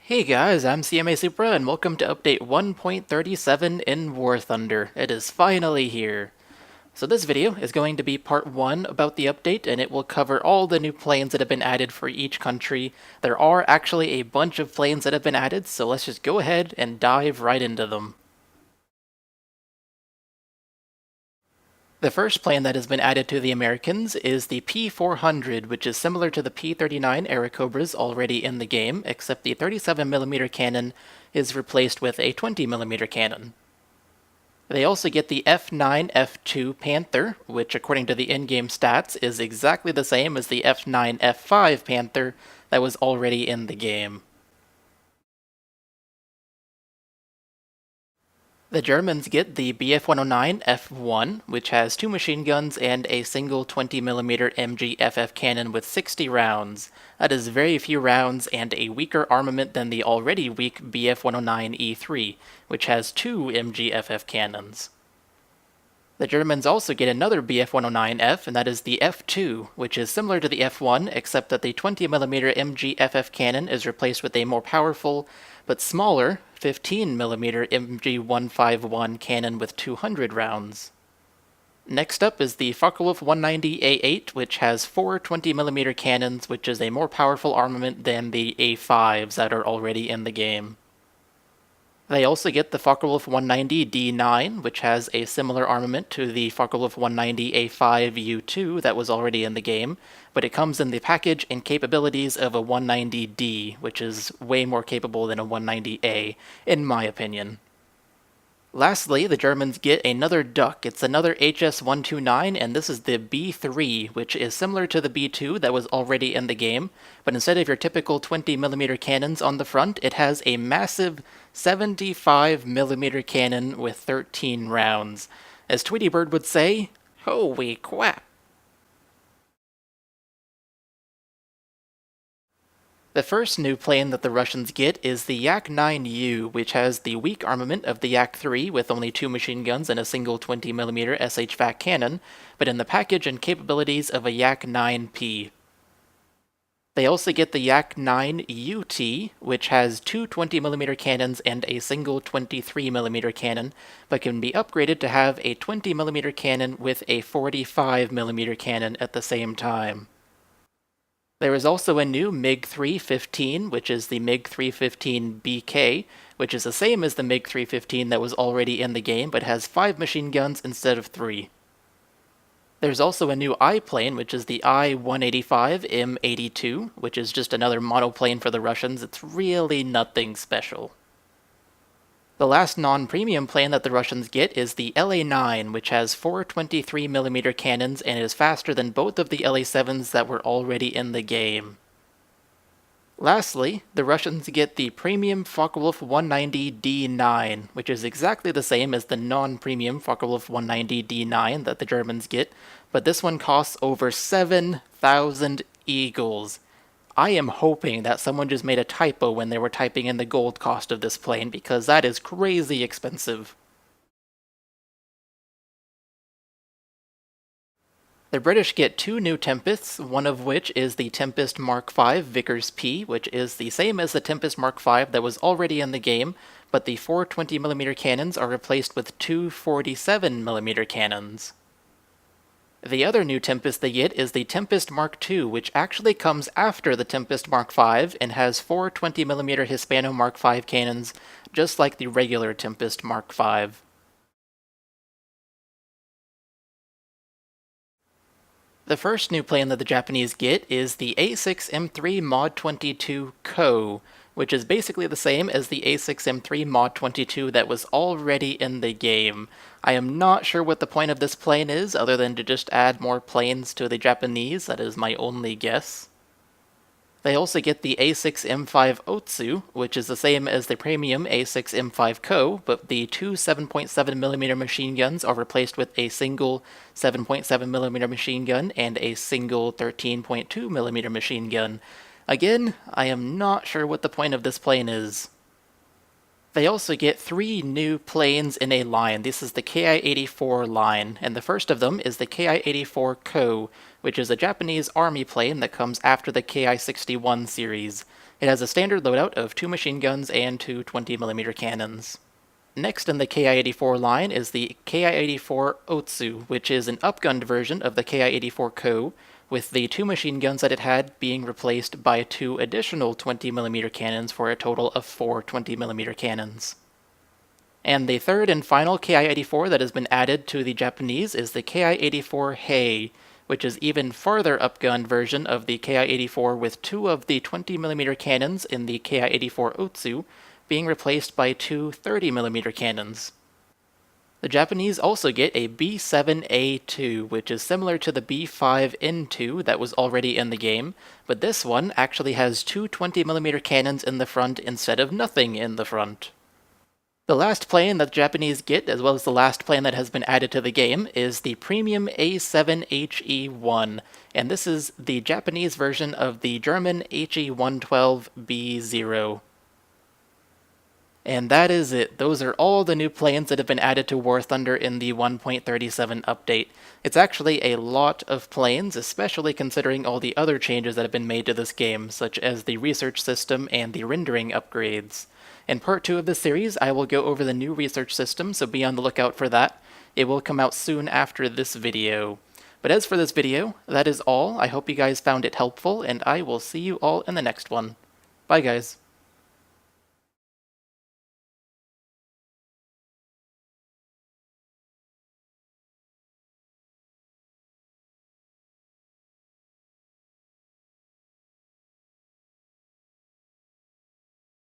Hey guys, I'm cmasupra and welcome to update 1.37 in War Thunder. It is finally here. So this video is going to be part 1 about the update, and it will cover all the new planes that have been added for each country. There are actually a bunch of planes that have been added, so let's just go ahead and dive right into them. The first plane that has been added to the Americans is the P-400, which is similar to the P-39 Airacobras already in the game, except the 37mm cannon is replaced with a 20mm cannon. They also get the F9 F2 Panther, which according to the in-game stats is exactly the same as the F9 F5 Panther that was already in the game. The Germans get the Bf-109 F1, which has 2 machine guns and a single 20mm MGFF cannon with 60 rounds. That is very few rounds and a weaker armament than the already weak Bf-109 E3, which has 2 MGFF cannons. The Germans also get another Bf-109F, and that is the F2, which is similar to the F1, except that the 20mm MGFF cannon is replaced with a more powerful, but smaller, 15mm MG151 cannon with 200 rounds. Next up is the Focke-Wulf 190A8, which has 4 20mm cannons, which is a more powerful armament than the A5s that are already in the game. They also get the Focke-Wulf 190D9, which has a similar armament to the Focke-Wulf 190A5U2 that was already in the game, but it comes in the package and capabilities of a 190D, which is way more capable than a 190A, in my opinion. Lastly, the Germans get another Duck. It's another HS-129, and this is the B3, which is similar to the B2 that was already in the game, but instead of your typical 20mm cannons on the front, it has a massive 75mm cannon with 13 rounds. As Tweety Bird would say, holy crap. The first new plane that the Russians get is the Yak-9U, which has the weak armament of the Yak-3 with only 2 machine guns and a single 20mm SHVAC cannon, but in the package and capabilities of a Yak-9P. They also get the Yak-9UT, which has 2 20mm cannons and a single 23mm cannon, but can be upgraded to have a 20mm cannon with a 45mm cannon at the same time. There is also a new MiG-315, which is the MiG-315BK, which is the same as the MiG-315 that was already in the game, but has 5 machine guns instead of 3. There's also a new I-plane, which is the I-185M82, which is just another monoplane for the Russians. It's really nothing special. The last non-premium plane that the Russians get is the LA-9, which has 4 23mm cannons and is faster than both of the LA-7s that were already in the game. Lastly, the Russians get the premium Focke-Wulf 190D9, which is exactly the same as the non-premium Focke-Wulf 190D9 that the Germans get, but this one costs over 7,000 eagles. I am hoping that someone just made a typo when they were typing in the gold cost of this plane, because that is crazy expensive. The British get 2 new Tempests, one of which is the Tempest Mark V Vickers P, which is the same as the Tempest Mark V that was already in the game, but the 4 20mm cannons are replaced with 2 47mm cannons. The other new Tempest they get is the Tempest Mark II, which actually comes after the Tempest Mark V and has 4 20mm Hispano Mark V cannons, just like the regular Tempest Mark V. The first new plane that the Japanese get is the A6M3 Mod 22 Ko, which is basically the same as the A6M3 Mod 22 that was already in the game. I am not sure what the point of this plane is, other than to just add more planes to the Japanese. That is my only guess. They also get the A6M5 Otsu, which is the same as the premium A6M5 Ko, but the 2 7.7mm machine guns are replaced with a single 7.7mm machine gun and a single 13.2mm machine gun. Again, I am not sure what the point of this plane is. They also get 3 new planes in a line. This is the Ki-84 line, and the first of them is the Ki-84 Ko, which is a Japanese army plane that comes after the Ki-61 series. It has a standard loadout of 2 machine guns and 2 20mm cannons. Next in the Ki-84 line is the Ki-84 Otsu, which is an upgunned version of the Ki-84 Ko, with the 2 machine guns that it had being replaced by 2 additional 20mm cannons for a total of 4 20mm cannons. And the third and final Ki-84 that has been added to the Japanese is the Ki-84 Hei, which is even farther upgunned version of the Ki-84 with 2 of the 20mm cannons in the Ki-84 Otsu being replaced by 2 30mm cannons. The Japanese also get a B7A2, which is similar to the B5N2 that was already in the game, but this one actually has 2 20mm cannons in the front instead of nothing in the front. The last plane that the Japanese get, as well as the last plane that has been added to the game, is the Premium A7HE1, and this is the Japanese version of the German HE112B0. And that is it. Those are all the new planes that have been added to War Thunder in the 1.37 update. It's actually a lot of planes, especially considering all the other changes that have been made to this game, such as the research system and the rendering upgrades. In part 2 of this series, I will go over the new research system, so be on the lookout for that. It will come out soon after this video. But as for this video, that is all. I hope you guys found it helpful, and I will see you all in the next one. Bye guys.